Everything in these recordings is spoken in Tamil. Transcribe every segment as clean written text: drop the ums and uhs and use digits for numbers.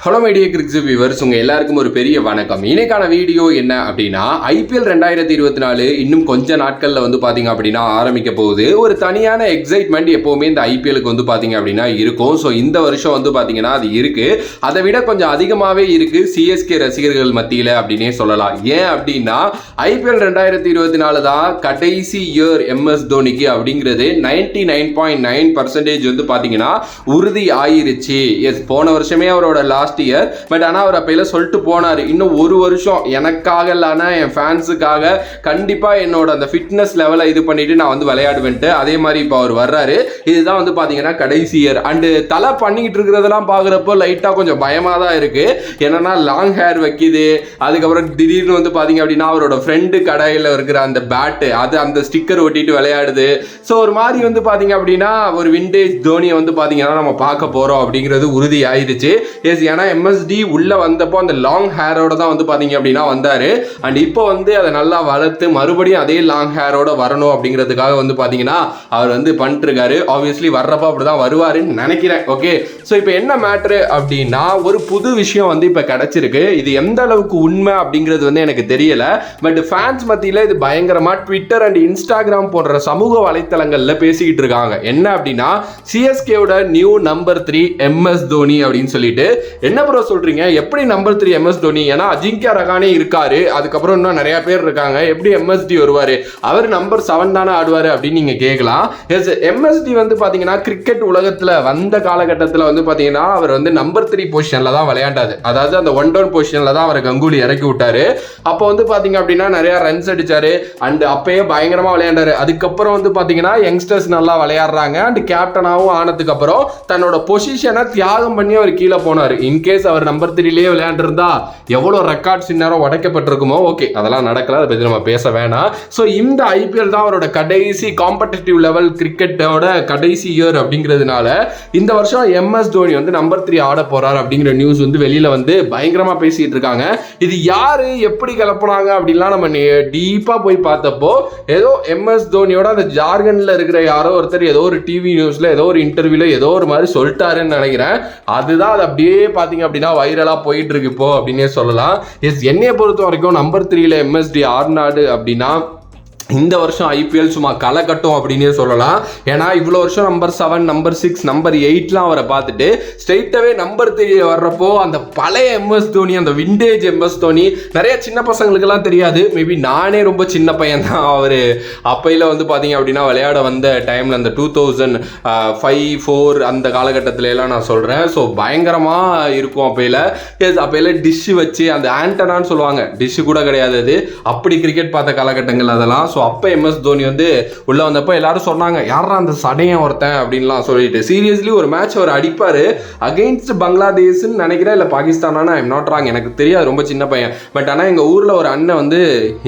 ஹலோ மீடியா கிரிக்ஸ் வியூவர்ஸ், உங்கள் எல்லாருக்கும் ஒரு பெரிய வணக்கம். இன்னைக்கான வீடியோ என்ன அப்படின்னா, ஐபிஎல் 2024 இன்னும் கொஞ்ச நாட்களில் வந்து பார்த்தீங்க அப்படின்னா ஆரம்பிக்க போகுது. ஒரு தனியான எக்ஸைட்மெண்ட் எப்போவுமே இந்த ஐபிஎலுக்கு வந்து பார்த்தீங்க அப்படின்னா இருக்கும். ஸோ இந்த வருஷம் வந்து பார்த்தீங்கன்னா அது இருக்குது. அதை விட கொஞ்சம் அதிகமாகவே இருக்குது சிஎஸ்கே ரசிகர்கள் மத்தியில் அப்படின்னே சொல்லலாம். ஏன் அப்படின்னா ஐபிஎல் 2024 தான் கடைசி இயர் எம்எஸ் தோனிக்கு அப்படிங்கிறது 99.9% வந்து பார்த்தீங்கன்னா உறுதி ஆயிருச்சு. எஸ், போன வருஷமே அவரோட லாஸ்ட் இயர். பட் ஆனால் அவர் அப்பையில சொல்லிட்டு போனார், இன்னும் ஒரு வருஷம் எனக்காக இல்லைன்னா என் ஃபேன்ஸுக்காக கண்டிப்பாக என்னோட அந்த ஃபிட்னஸ் லெவலை இது பண்ணிட்டு நான் வந்து விளையாடுவேன்ட்டு. அதே மாதிரி இப்போ அவர் வர்றாரு. இதுதான் வந்து பார்த்தீங்கன்னா கடைசி இயர். அண்டு தலை பண்ணிக்கிட்டு இருக்கிறதெல்லாம் பார்க்குறப்போ லைட்டாக கொஞ்சம் பயமாக தான் இருக்குது. என்னன்னா லாங் ஹேர் வைக்கிது, அதுக்கப்புறம் திடீர்னு வந்து பார்த்தீங்க அப்படின்னா அவரோட ஃப்ரெண்டு கடையில் இருக்கிற அந்த பேட்டு அது அந்த ஸ்டிக்கர் ஒட்டிட்டு விளையாடுது. ஸோ ஒரு மாதிரி வந்து பார்த்தீங்க அப்படின்னா ஒரு விண்டேஜ் தோனியை வந்து பார்த்தீங்கன்னா நம்ம பார்க்க போகிறோம் அப்படிங்கிறது உறுதி ஆயிடுச்சு. எஸ், ஏன்னா எம்எஸ்டி உள்ள வந்தப்போ அந்த லாங் ஹேரோட தான் வந்து பார்த்தீங்க அப்படின்னா வந்தார். அண்ட் இப்போ வந்து அதை நல்லா வளர்த்து மறுபடியும் அதே லாங் ஹேரோட வரணும் அப்படிங்கிறதுக்காக வந்து பார்த்தீங்கன்னா அவர் வந்து பண்ணிட்டுருக்காரு. ஆப்வியஸ்லி வர்றப்போ அப்படி தான் வருவாருன்னு நினைக்கிறேன். ஓகே, ஸோ இப்போ என்ன மேட்ரு அப்படின்னா ஒரு புது விஷயம் வந்து இப்போ கிடச்சிருக்கு. இது எந்த அளவுக்கு உண்மை அப்படிங்கிறது வந்து எனக்கு தெரியல. பட் ஃபேன்ஸ் மத்தியில் இது பயங்கரமாக ட்விட்டர் அண்ட் இன்ஸ்டாகிராம் போன்ற சமூக வலைத்தளங்களில் பேசிக்கிட்டு இருக்காங்க. என்ன அப்படின்னா சிஎஸ்கேவோட நியூ நம்பர் 3 எம்எஸ் தோனி அப்படின்னு சொல்லிட்டு. என்ன ப்ரோ சொல்றீங்க, எப்படி நம்பர் 3 எம்எஸ் தோனி? ஏன்னா அஜிங்கியா ரகானே இருக்காரு, அதுக்கப்புறம் இன்னும் நிறைய பேர் இருக்காங்க, எப்படி எம்எஸ்டி வருவாரு? அவர் நம்பர் 7 தானே ஆடுவாரு அப்படின்னு நீங்க கேட்கலாம். எஸ், எம்எஸ்டி வந்து பாத்தீங்கன்னா கிரிக்கெட் உலகத்துல வந்த காலகட்டத்தில் வந்து பாத்தீங்கன்னா அவர் வந்து நம்பர் 3 பொசிஷன்ல தான் விளையாண்டாது. அதாவது அந்த 1 டவுன் பொசிஷன்ல தான் அவரை கங்குலி இறக்கி விட்டாரு. அப்போ வந்து பாத்தீங்க அப்படின்னா நிறைய ரன்ஸ் அடிச்சாரு அண்ட் அப்பயே பயங்கரமா விளையாண்டாரு. அதுக்கப்புறம் வந்து பாத்தீங்கன்னா யங்ஸ்டர்ஸ் நல்லா விளையாடுறாங்க அண்ட் கேப்டனாகவும் ஆனதுக்கு அப்புறம் தன்னோட பொசிஷனை தியாகம் பண்ணி அவர் கீழே போனார். இன்கேஸ் அவர் நம்பர் 3லயே விளையாண்டுருந்தா எவ்வளோ ரெக்கார்ட்ஸ் இந்நேரம் உடைக்கப்பட்டிருக்குமோ. ஓகே, அதெல்லாம் நடக்கல, அதை பற்றி நம்ம பேச வேணாம். ஸோ இந்த ஐபிஎல் தான் அவரோட கடைசி காம்படிட்டிவ் லெவல் கிரிக்கெட்டோட கடைசி இயர் அப்படிங்கிறதுனால இந்த வருஷம் எம்எஸ் தோனி வந்து நம்பர் 3 ஆட போறார் அப்படிங்கிற நியூஸ் வந்து வெளியில வந்து பயங்கரமா பேசிட்டு இருக்காங்க. இது யாரு எப்படி கிளப்புனாங்க அப்படின்லாம் நம்ம டீப்பா போய் பார்த்தப்போ ஏதோ எம்எஸ் தோனியோட அந்த ஜார்கன்ல இருக்கிற யாரோ ஒருத்தர் ஏதோ ஒரு டிவி நியூஸ்ல ஏதோ ஒரு இன்டர்வியூல ஏதோ ஒரு மாதிரி சொல்லிட்டாருன்னு நினைக்கிறேன். அதுதான் அது அப்படியே பார்த்தீங்க அப்படின்னா வைரலா போயிட்டு இருக்கு இப்போ அப்படின்னே சொல்லலாம். எஸ், என்னைய பொறுத்த வரைக்கும் நம்பர் 3ல எம்எஸ்டி ஆர்நாடு அப்படின்னா இந்த வருஷம் ஐபிஎல் சும்மா களை கட்டும் அப்படின்னே சொல்லலாம். ஏன்னா இவ்வளோ வருஷம் நம்பர் 7, நம்பர் 6, நம்பர் 8லாம் அவரை பார்த்துட்டு ஸ்ட்ரெயிட்டாகவே நம்பர் 3 வர்றப்போ அந்த பழைய எம்எஸ் தோனி, அந்த விண்டேஜ் எம்எஸ் தோனி நிறைய சின்ன பசங்களுக்கெல்லாம் தெரியாது. மேபி நானே ரொம்ப சின்ன பையன் தான். அவர் அப்பையில் வந்து பார்த்தீங்க அப்படின்னா விளையாட வந்த டைமில் அந்த 2005-4 அந்த காலகட்டத்தில எல்லாம் நான் சொல்கிறேன். ஸோ பயங்கரமாக இருக்கும் அப்பையில். அப்பையில் டிஷ்ஷு வச்சு அந்த ஆண்டனான்னு சொல்லுவாங்க, டிஷ்ஷு கூட கிடையாது அது, அப்படி கிரிக்கெட் பார்த்த காலகட்டங்கள் அதெல்லாம். ஸோ அப்போ எம்எஸ் தோனி வந்து உள்ள வந்தப்போ எல்லாரும் சொன்னாங்க யாரா அந்த சடையன் ஒருத்தன் அப்படின்லாம் சொல்லிட்டு. சீரியஸ்லி ஒரு மேட்ச் அவர் அடிப்பார் அகெயின்ஸ்ட் பங்களாதேஷ்னு நினைக்கிறேன், இல்லை பாகிஸ்தானா, ஐம் நாட் ராங், எனக்கு தெரியாது, ரொம்ப சின்ன பையன். பட் ஆனால் எங்கள் ஊரில் ஒரு அண்ணன் வந்து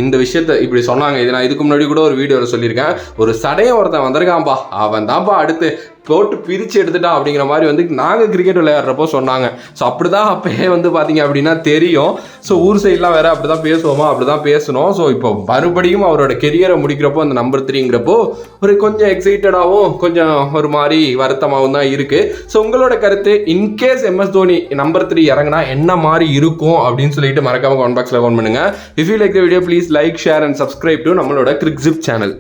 இந்த விஷயத்தை இப்படி சொன்னாங்க. இது நான் இதுக்கு முன்னாடி கூட ஒரு வீடியோவில் சொல்லியிருக்கேன். ஒரு சடையன் ஒருத்தன் வந்திருக்கான்பா, அவன் தான்ப்பா அடுத்து போட்டு பிரித்து எடுத்துட்டான் அப்படிங்கிற மாதிரி வந்து நாங்கள் கிரிக்கெட் விளையாடுறப்போ சொன்னாங்க. ஸோ அப்படி தான் அப்பயே வந்து பார்த்தீங்க அப்படின்னா தெரியும். ஸோ ஊர் சைட்லாம் வேறு அப்படி தான் பேசுவோமா, அப்படி தான் பேசணும். ஸோ இப்போ மறுபடியும் அவரோட கெரியரை முடிக்கிறப்போ அந்த நம்பர் 3ங்கிறப்போ ஒரு கொஞ்சம் எக்ஸைட்டடாகவும் கொஞ்சம் ஒரு மாதிரி வருத்தமாகவும் தான் இருக்குது. ஸோ உங்களோட கருத்து, இன்கேஸ் எம்எஸ் தோனி நம்பர் 3 இறங்கினா என்ன மாதிரி இருக்கும் அப்படின்னு சொல்லிட்டு மறக்காம கமெண்ட் பாக்ஸில் கமெண்ட் பண்ணுங்கள். If you like the video please like, share and subscribe to நம்மளோட கிரிக்ஸிப் சேனல்.